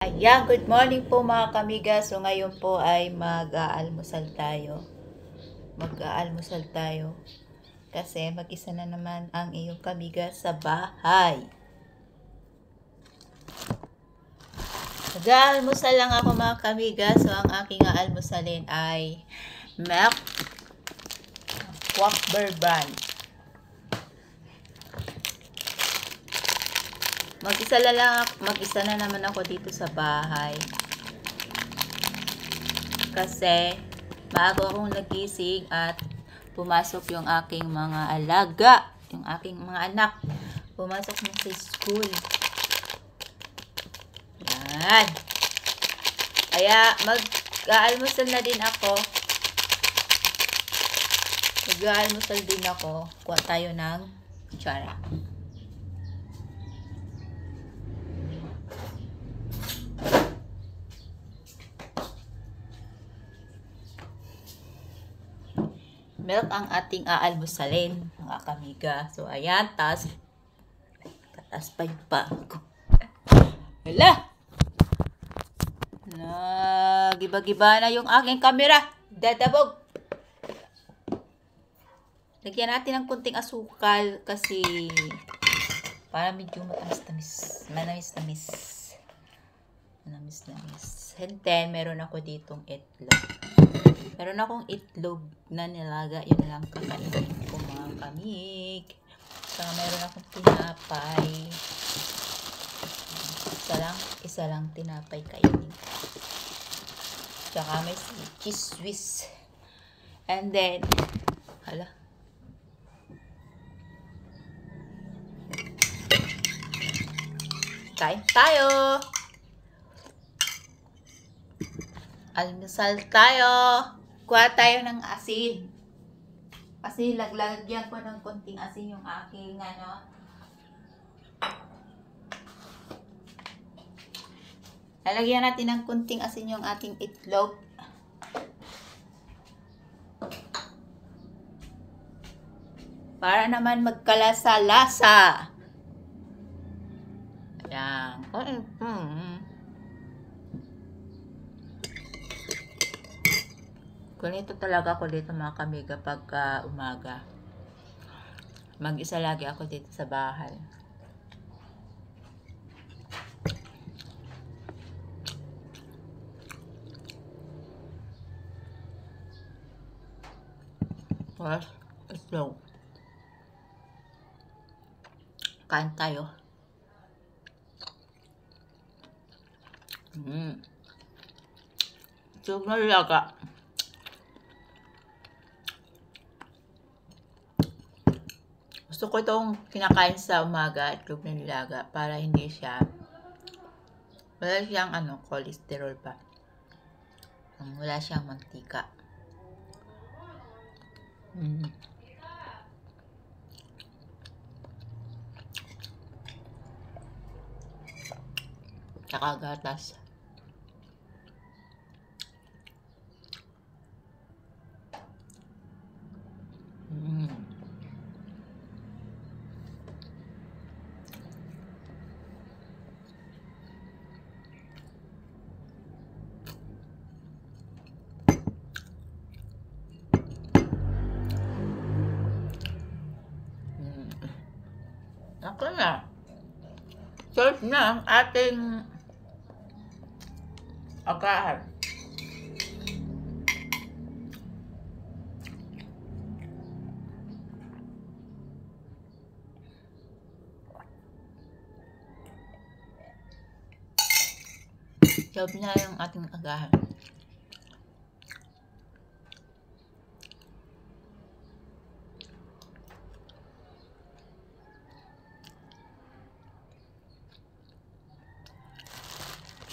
Ayan, good morning po mga kamiga. So ngayon po ay mag-aalmusal tayo. Kasi mag-isa na naman ang iyong kamiga sa bahay. Mag-aalmusal lang ako mga kamiga. So ang aking aalmusalin ay milk Quack Brand. Mag-isa na naman ako dito sa bahay. Kasi bago akong nagising at pumasok yung aking mga alaga, yung aking mga anak, pumasok na sa school. Yan. Kaya mag-aalmusal na din ako. Kuha tayo ng kutsara. Milk ang ating aalmusalin, mga kamiga. So, ayan, taas pa yung pa ko. Hala! Giba-giba na yung aking camera. Dadabog! Lagyan natin ng kunting asukal kasi para medyo matamis-tamis. Manamis-namis. And then, meron ako ditong itlog. Meron akong itlog na nilaga. Yun lang kakainin ko mga kamig. Saka meron akong tinapay. Isa lang tinapay kainin. Saka may cheese whiz. And then, hala. Kain tayo! Almusal tayo! Kuha tayo ng asin. Kasi laglagyan ko ng konting asin yung aking lalagyan natin ng konting asin yung ating itlog. Para naman magkalasa-lasa. Ayan. Ganito talaga ako dito mga kamiga pagka umaga. Mag-isa lagi ako dito sa bahay. Well, itlog. Kain tayo. Itlog na laga. Gusto ko itong kinakain sa umaga, itlog na nilaga, para hindi siya, wala siyang cholesterol pa. Wala siyang mantika. Tsaka gatas. Ako na. Serve na ang ating agahan. Serve na yung ating agahan.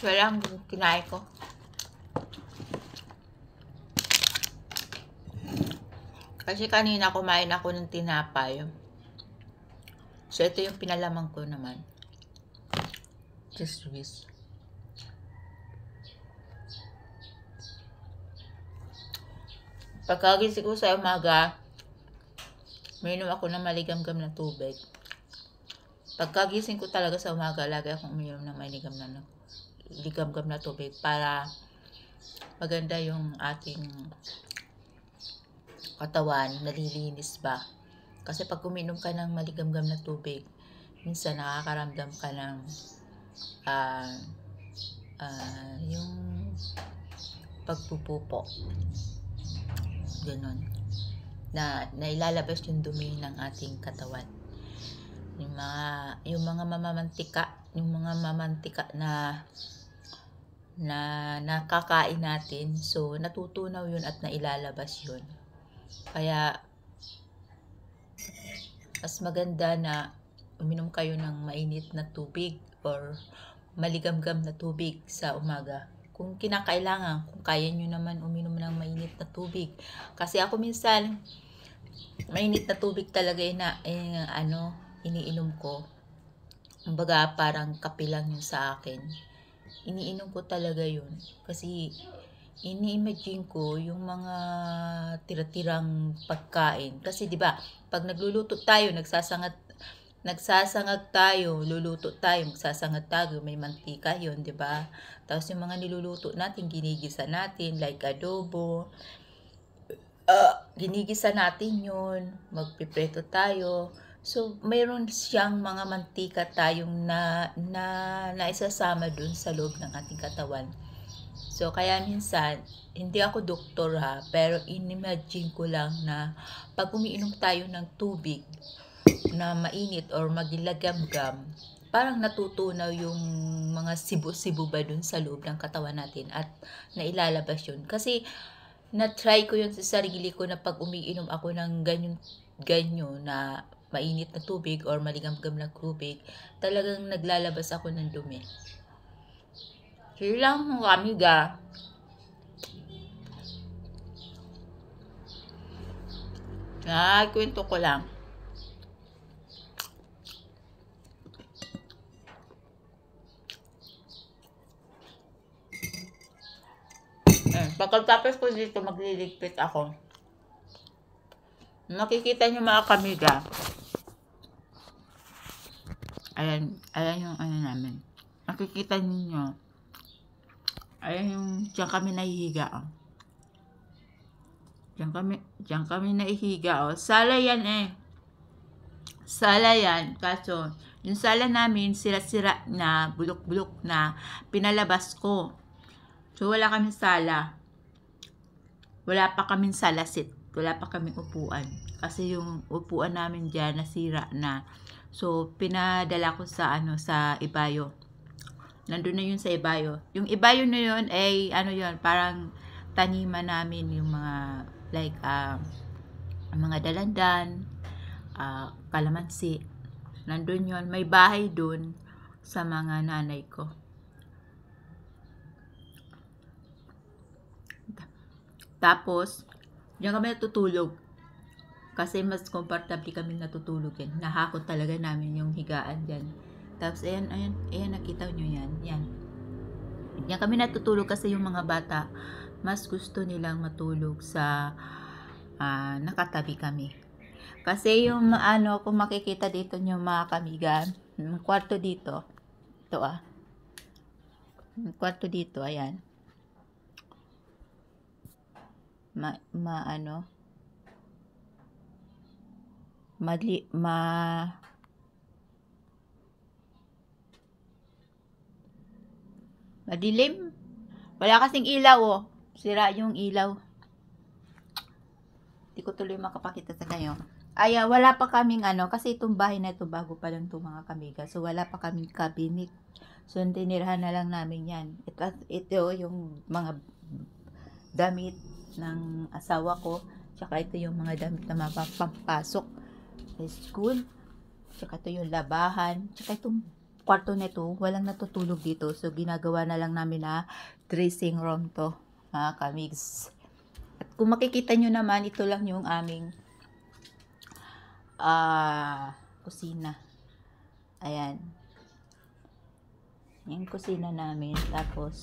Siya lang kinain ko. Kasi kanina kumain ako ng tinapay. So, ito yung pinalaman ko naman. Cheese whiz. Pagkagising ko sa umaga, minom ako ng maligam-gam na tubig. Pagkagising ko talaga sa umaga, lagi akong uminom ng maligam na maligam-gam na tubig para maganda yung ating katawan, nalilinis ba. Kasi pag uminom ka ng maligam-gam na tubig, minsan nakakaramdam ka ng yung pagpupupo. Ganon. Na ilalabas yung dumi ng ating katawan. Yung mga mamantika na nakakain natin, so natutunaw yun at nailalabas yun. Kaya mas maganda na uminom kayo ng mainit na tubig or maligam-gam na tubig sa umaga. Kung kinakailangan, kung kaya nyo naman uminom ng mainit na tubig. Kasi ako minsan, mainit na tubig talaga iniinom ko. Kumbaga parang kape lang yun sa akin. Iniinom ko talaga yun. Kasi ini-imagine ko yung mga tira-tirang pagkain. Kasi 'di ba, pag nagluluto tayo, nagsasangag tayo, luluto tayo, magsasangag tayo, may mantika 'yon, 'di ba? Tapos yung mga niluluto natin, ginigisa natin like adobo. Ginigisa natin 'yon, magpipreto tayo. So, mayroon siyang mga mantika tayong na isasama dun sa loob ng ating katawan. So, kaya minsan, hindi ako doktor pero inimagine ko lang na pag umiinom tayo ng tubig na mainit or magilagam-gam, parang natutunaw yung mga sibo-sibo ba dun sa loob ng katawan natin at nailalabas yun. Kasi, na-try ko yun sa sarili ko na pag umiinom ako ng ganyo na mainit na tubig or maligam-gam na tubig, talagang naglalabas ako ng dumi. Sige lang mga amiga. Kwento ko lang. Pagkatapos ko dito, magliligpit ako. Nakikita nyo mga kamiga. Ayan yung ano namin. Nakikita niyo. Ayan yung, diyan kami nahihiga. Diyan kami nahihiga. Sala yan Sala yan. Kaso, yung sala namin, sira-sira na, bulok-bulok na, pinalabas ko. So, wala kaming sala. Wala pa kaming salasit. Wala pa kaming upuan. Kasi yung upuan namin dyan, nasira na. So, pinadala ko sa Ibayo. Nandun na yun sa Ibayo. Yung Ibayo na yun ay parang taniman namin yung mga like mga dalandan, kalamansi. Nandun yun. May bahay dun sa mga nanay ko. Tapos, diyan kami natutulog. Kasi mas comfortable kami natutulog yan. Nahakot talaga namin yung higaan dyan. Tapos, ayan, nakita nyo yan. Yan. Yan kami natutulog kasi yung mga bata, mas gusto nilang matulog sa nakatabi kami. Kasi yung kung makikita dito nyo mga kamiga, yung kwarto dito, ito yung kwarto dito, ayan. Madilim. Wala kasing ilaw, sira yung ilaw. Hindi ko tuloy makapakita sa kayo. Wala pa kaming kasi itong bahay na ito, bago pa lang ito mga kamiga. So, wala pa kaming cabinet. So, tinirhan na lang namin yan. Ito yung mga damit ng asawa ko. Tsaka ito yung mga damit na mapapampasok sa school. Tsaka ito yung labahan. Tsaka itong kwarto nito, walang natutulog dito. So, ginagawa na lang namin na dressing room to, mga kamigs. At kung makikita nyo naman, ito lang yung aming kusina. Ayan. Yung kusina namin. Tapos,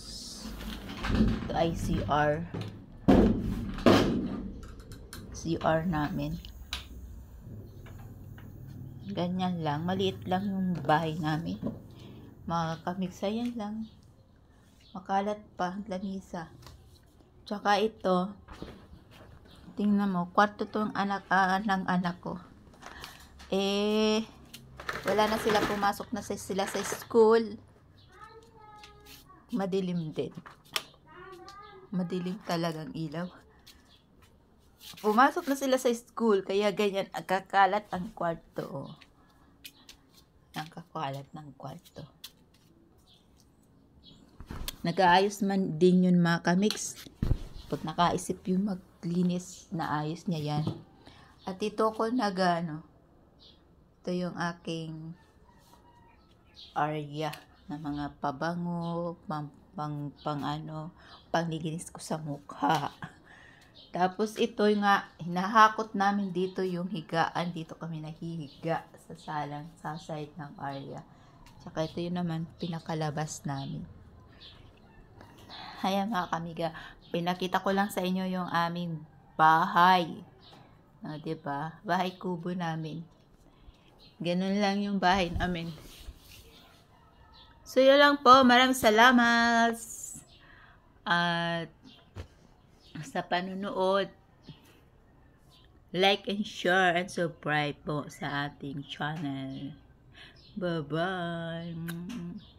ito ay CR. CR namin. Ganyan lang. Maliit lang yung bahay namin. Mga kamigsayan lang. Makalat pa, lamisa. Tsaka ito, tingnan mo, kwarto tong ng anak ko. Wala na sila, pumasok na sila sa school. Madilim din. Madilim talagang ilaw. Pumasok na sila sa school, kaya ganyan, kakalat ang kwarto. Ang kakalat ng kwarto. Nag-aayos man din yun mga kamix. Pag nakaisip yung maglinis, naayos niya yan. At ito ko ito yung aking area na mga pabango, panglinis ko sa mukha. Tapos ito nga, hinahakot namin dito yung higaan. Dito kami nahihiga sa side ng area. Tsaka ito yun naman, pinakalabas namin. Ayan mga kamiga, pinakita ko lang sa inyo yung aming bahay. Diba? Bahay kubo namin. Ganun lang yung bahay namin. So yun lang po, maraming salamat at sa panunood. Like and share and subscribe po sa ating channel. Bye-bye.